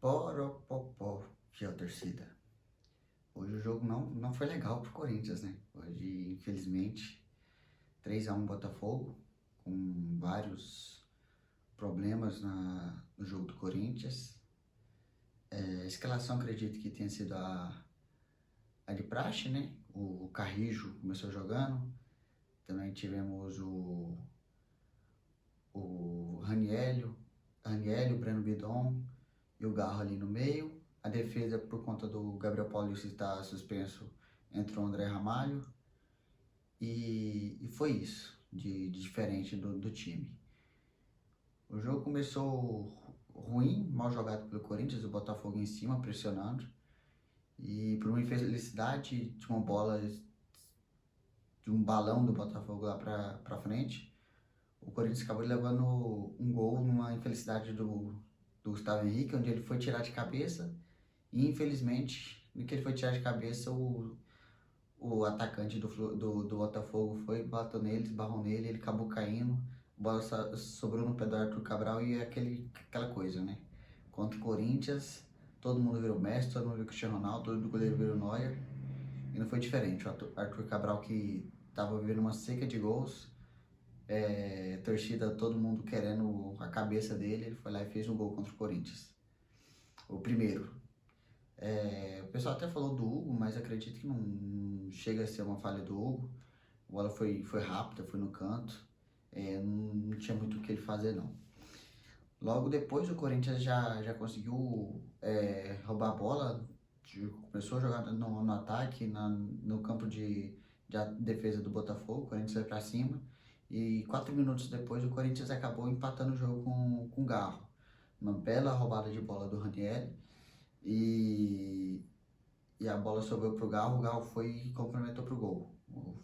Poropopó, fiel torcida. Hoje o jogo não foi legal pro Corinthians, né? Hoje, infelizmente, 3-1 Botafogo, com vários problemas no jogo do Corinthians. A escalação acredito que tenha sido a de praxe, né? O Carrijo começou jogando. Também tivemos o Raniello, o Breno Bidon e o Garro ali no meio. A defesa, por conta do Gabriel Paulista estar suspenso, entrou o André Ramalho. E foi isso de diferente do time. O jogo começou ruim, mal jogado pelo Corinthians, o Botafogo em cima, pressionando. E por uma infelicidade, de uma bola, de um balão do Botafogo lá pra frente, o Corinthians acabou levando um gol numa infelicidade do Gustavo Henrique, onde ele foi tirar de cabeça. E infelizmente, no que ele foi tirar de cabeça, o atacante do Botafogo foi, bateu nele, esbarrou nele, ele acabou caindo, a bola sobrou no pé do Arthur Cabral e é aquela coisa, né? Contra o Corinthians, todo mundo virou Messi, todo mundo virou Cristiano Ronaldo, todo goleiro virou Neuer, e não foi diferente. O Arthur Cabral, que estava vivendo uma seca de gols, torcida, todo mundo querendo a cabeça dele, ele foi lá e fez um gol contra o Corinthians. O primeiro. O pessoal até falou do Hugo, mas acredito que não chega a ser uma falha do Hugo. A bola foi rápida, foi no canto. Não tinha muito o que ele fazer, não. Logo depois o Corinthians já conseguiu roubar a bola, começou a jogar no ataque, no campo de defesa do Botafogo. O Corinthians foi para cima e 4 minutos depois o Corinthians acabou empatando o jogo com o Garro. Uma bela roubada de bola do Ranieri e a bola sobrou pro Garro, o Garro foi e complementou pro gol.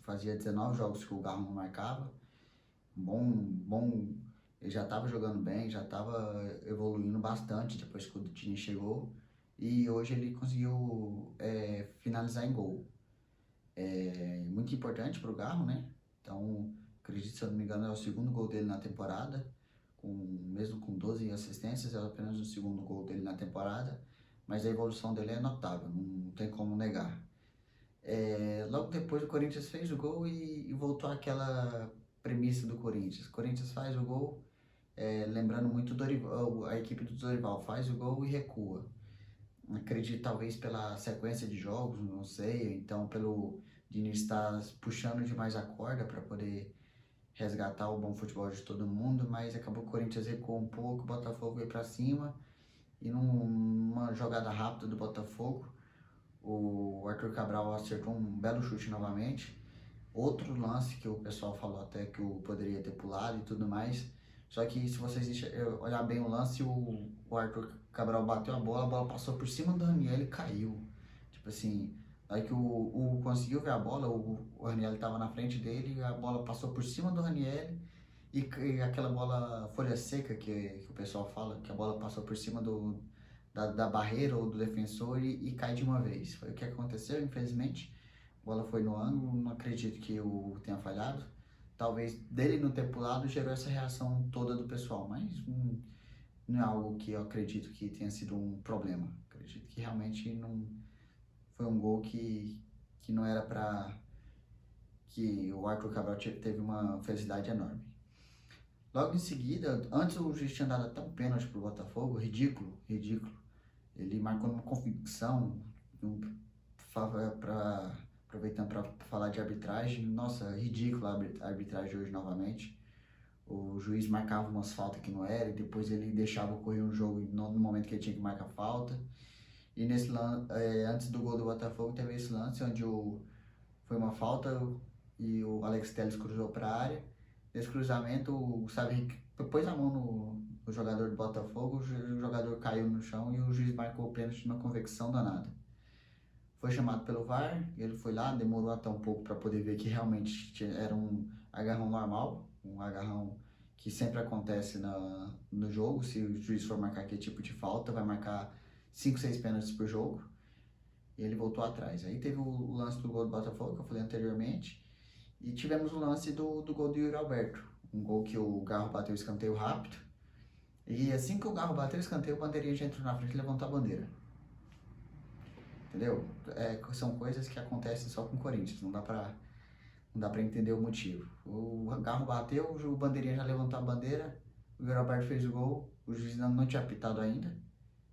Fazia 19 jogos que o Garro não marcava. Bom, ele já estava jogando bem, já estava evoluindo bastante depois que o Dini chegou. E hoje ele conseguiu finalizar em gol. Muito importante pro Garro, né? Então, acredito, se eu não me engano, é o segundo gol dele na temporada. Mesmo com 12 assistências, é apenas o segundo gol dele na temporada. Mas a evolução dele é notável, não tem como negar. Logo depois o Corinthians fez o gol e voltou àquela premissa do Corinthians. O Corinthians faz o gol, lembrando muito Dorival, a equipe do Dorival faz o gol e recua. Acredito talvez pela sequência de jogos, não sei, então pelo Diniz estar puxando demais a corda para poder resgatar o bom futebol de todo mundo, mas acabou que o Corinthians recuou um pouco, o Botafogo veio para cima e numa jogada rápida do Botafogo, o Arthur Cabral acertou um belo chute novamente. Outro lance que o pessoal falou até que o poderia ter pulado e tudo mais. Só que se vocês olhar bem o lance, o Arthur Cabral bateu a bola passou por cima do Raniel e caiu. Tipo assim, aí que o conseguiu ver a bola, o Raniel estava na frente dele, a bola passou por cima do Raniel e aquela bola folha seca que o pessoal fala, que a bola passou por cima da barreira ou do defensor e cai de uma vez. Foi o que aconteceu, infelizmente. A bola foi no ângulo, não acredito que o tenha falhado. Talvez dele não ter pulado gerou essa reação toda do pessoal, mas não é algo que eu acredito que tenha sido um problema. Acredito que realmente não foi um gol que não era para que o Arthur Cabral teve uma felicidade enorme. Logo em seguida, antes o juiz tinha dado até um pênalti pro Botafogo, ridículo. Ele marcou numa convicção, aproveitando para falar de arbitragem, nossa, ridícula a arbitragem hoje novamente. O juiz marcava umas faltas que não era, e depois ele deixava ocorrer um jogo no momento que ele tinha que marcar falta. E nesse antes do gol do Botafogo teve esse lance onde foi uma falta e o Alex Telles cruzou para a área. Nesse cruzamento, o Gustavo Henrique pôs a mão no jogador do Botafogo, o jogador caiu no chão e o juiz marcou o pênalti numa convecção danada. Foi chamado pelo VAR, ele foi lá, demorou até um pouco para poder ver que realmente era um agarrão normal, um agarrão que sempre acontece no jogo. Se o juiz for marcar aquele tipo de falta, vai marcar 5, 6 pênaltis por jogo. E ele voltou atrás. Aí teve o lance do gol do Botafogo, que eu falei anteriormente, e tivemos o lance do gol do Yuri Alberto. Um gol que o Garro bateu o escanteio rápido, E assim que o Garro bateu o escanteio, o bandeirinha já entrou na frente e levantou a bandeira. Entendeu? São coisas que acontecem só com o Corinthians, não dá pra entender o motivo. O Garro bateu, o bandeirinha já levantou a bandeira, o Yuri Alberto fez o gol, o juiz não tinha apitado ainda.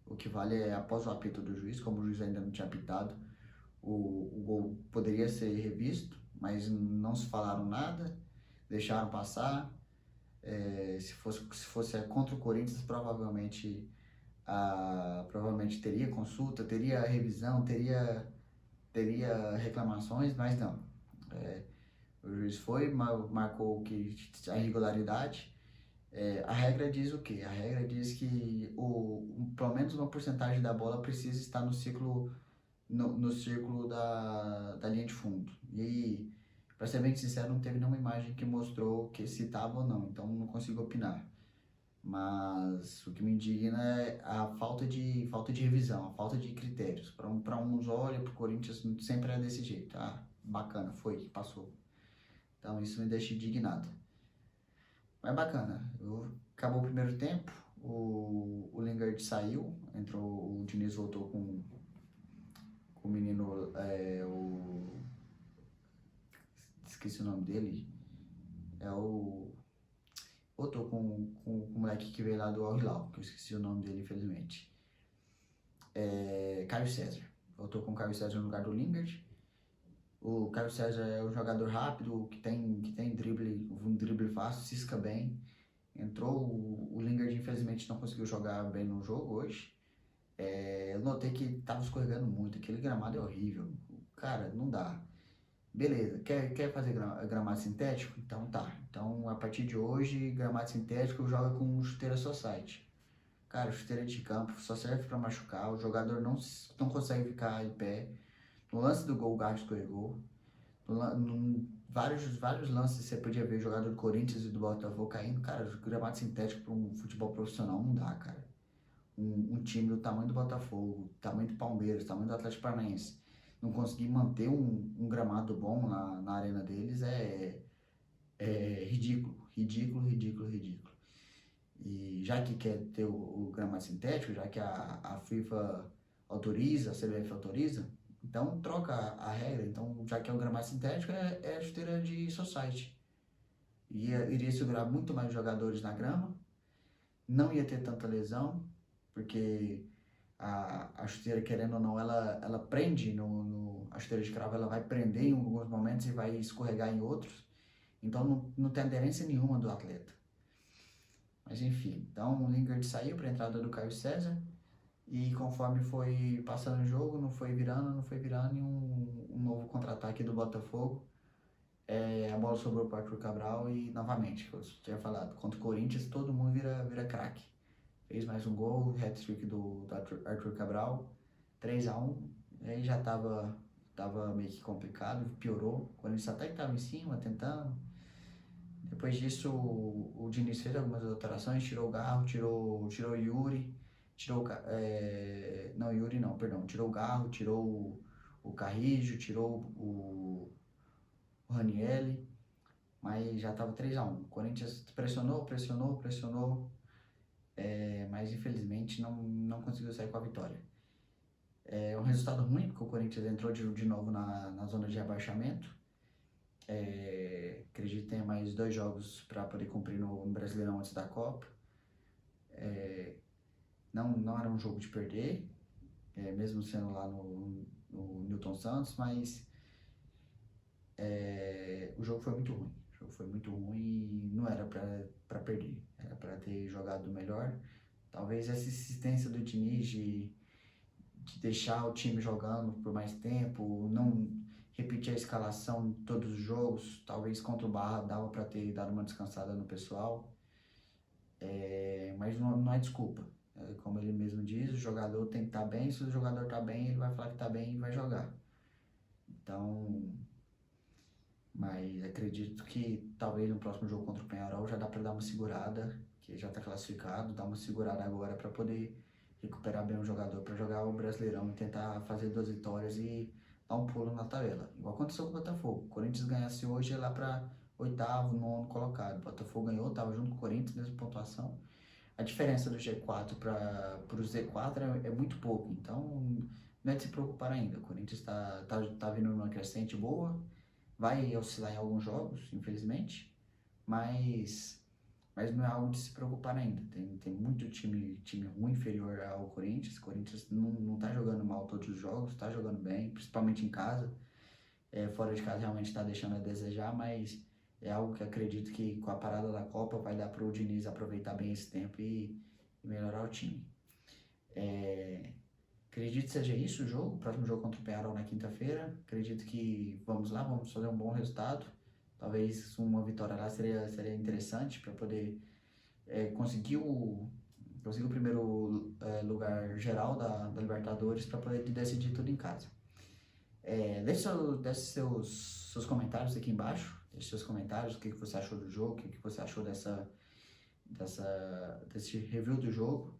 O que vale é após o apito do juiz, como o juiz ainda não tinha apitado, o gol poderia ser revisto, mas não se falaram nada, deixaram passar. Se fosse contra o Corinthians, provavelmente teria consulta, teria revisão, teria reclamações, mas não. O juiz foi, marcou que a irregularidade. A regra diz o quê? A regra diz que pelo menos uma porcentagem da bola precisa estar no círculo da linha de fundo. E, para ser bem sincero, não teve nenhuma imagem que mostrou que se estava ou não, então não consigo opinar. Mas o que me indigna é a falta de revisão, a falta de critérios. Para uns olha, para o Corinthians sempre é desse jeito. Ah, bacana, foi, passou. Então isso me deixa indignado. Mas bacana, acabou o primeiro tempo, o Lingard saiu, entrou, o Diniz voltou com o menino, esqueci o nome dele, voltou com o moleque que veio lá do Al Hilal, que eu esqueci o nome dele, infelizmente. Caio César, voltou com o Caio César no lugar do Lingard. O Caio César é um jogador rápido, que tem drible, um drible fácil, cisca bem. Entrou, o Lingard infelizmente não conseguiu jogar bem no jogo hoje. Eu notei que tava escorregando muito, aquele gramado é horrível. Cara, não dá. Beleza, quer fazer gramado sintético? Então tá. Então a partir de hoje, gramado sintético joga com chuteira Society. Cara, chuteira de campo só serve para machucar, o jogador não consegue ficar em pé. No lance do gol, o Garro escorregou. Vários lances você podia ver jogador do Corinthians e do Botafogo caindo. Cara, gramado sintético para um futebol profissional não dá, cara. Um time do tamanho do Botafogo, tamanho do Palmeiras, tamanho do Atlético Paranaense, não conseguir manter um gramado bom na arena deles é ridículo, ridículo, ridículo, ridículo. E já que quer ter o gramado sintético, já que a FIFA autoriza, a CBF autoriza, então troca a regra. Então, já que é o gramado sintético, é a chuteira de society. Iria segurar muito mais jogadores na grama, não ia ter tanta lesão, porque a chuteira, querendo ou não, ela prende a chuteira de cravo, ela vai prender em alguns momentos e vai escorregar em outros. Então não tem aderência nenhuma do atleta. Mas enfim, então o Lingard saiu para a entrada do Caio César e conforme foi passando o jogo, não foi virando e um novo contra-ataque do Botafogo. A bola sobrou para o Arthur Cabral e novamente, que eu tinha falado, contra o Corinthians todo mundo vira craque. Fez mais um gol, hat-trick do Arthur Cabral, 3-1, aí já tava meio que complicado, piorou, o Corinthians até que estava em cima, tentando. Depois disso, o Diniz fez algumas alterações, tirou o Garro, tirou o Yuri, não, Yuri não, perdão, tirou o Garro, tirou o Carrijo, tirou o Ranielli, mas já estava 3-1. O Corinthians pressionou, mas infelizmente não conseguiu sair com a vitória. É um resultado ruim, porque o Corinthians entrou de novo na zona de rebaixamento. Acredito que tenha mais 2 jogos para poder cumprir no Brasileirão antes da Copa. Não era um jogo de perder, mesmo sendo lá no Newton Santos, mas o jogo foi muito ruim. E não era para perder, era para ter jogado melhor. Talvez essa insistência do Diniz de deixar o time jogando por mais tempo, não repetir a escalação em todos os jogos, talvez contra o Barra dava para ter dado uma descansada no pessoal, mas não é desculpa. Como ele mesmo diz, o jogador tem que estar bem, se o jogador está bem, ele vai falar que está bem e vai jogar. Então, mas acredito que talvez no próximo jogo contra o Peñarol já dá para dar uma segurada, que já está classificado, dar uma segurada agora para poder recuperar bem o jogador para jogar o Brasileirão e tentar fazer 2 vitórias e dar um pulo na tabela. Igual aconteceu com o Botafogo. O Corinthians ganhasse hoje ia lá para 8º, 9º colocado. O Botafogo ganhou, estava junto com o Corinthians, mesma pontuação, a diferença do G4 para o Z4 é muito pouco, então não é de se preocupar ainda. O Corinthians tá vindo numa crescente boa, vai oscilar em alguns jogos, infelizmente, mas, mas não é algo de se preocupar ainda. Tem muito time ruim inferior ao Corinthians. O Corinthians não tá jogando mal todos os jogos, tá jogando bem, principalmente em casa. Fora de casa realmente está deixando a desejar, mas é algo que acredito que com a parada da Copa vai dar para o Diniz aproveitar bem esse tempo e melhorar o time. Acredito que seja isso o jogo, o próximo jogo contra o Penharol na quinta-feira. Acredito que vamos lá, vamos fazer um bom resultado. Talvez uma vitória lá seria interessante para poder conseguir o primeiro lugar geral da Libertadores para poder decidir tudo em casa. Deixe seus comentários aqui embaixo. Deixe seus comentários, o que você achou do jogo, o que você achou desse review do jogo.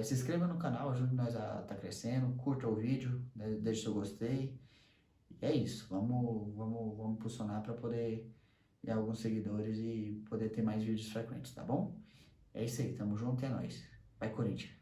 Se inscreva no canal, ajude nós a estar crescendo, curta o vídeo, né, deixe seu gostei. E é isso, vamos impulsionar para poder ganhar alguns seguidores e poder ter mais vídeos frequentes, tá bom? É isso aí, tamo junto, é nóis. Vai, Corinthians!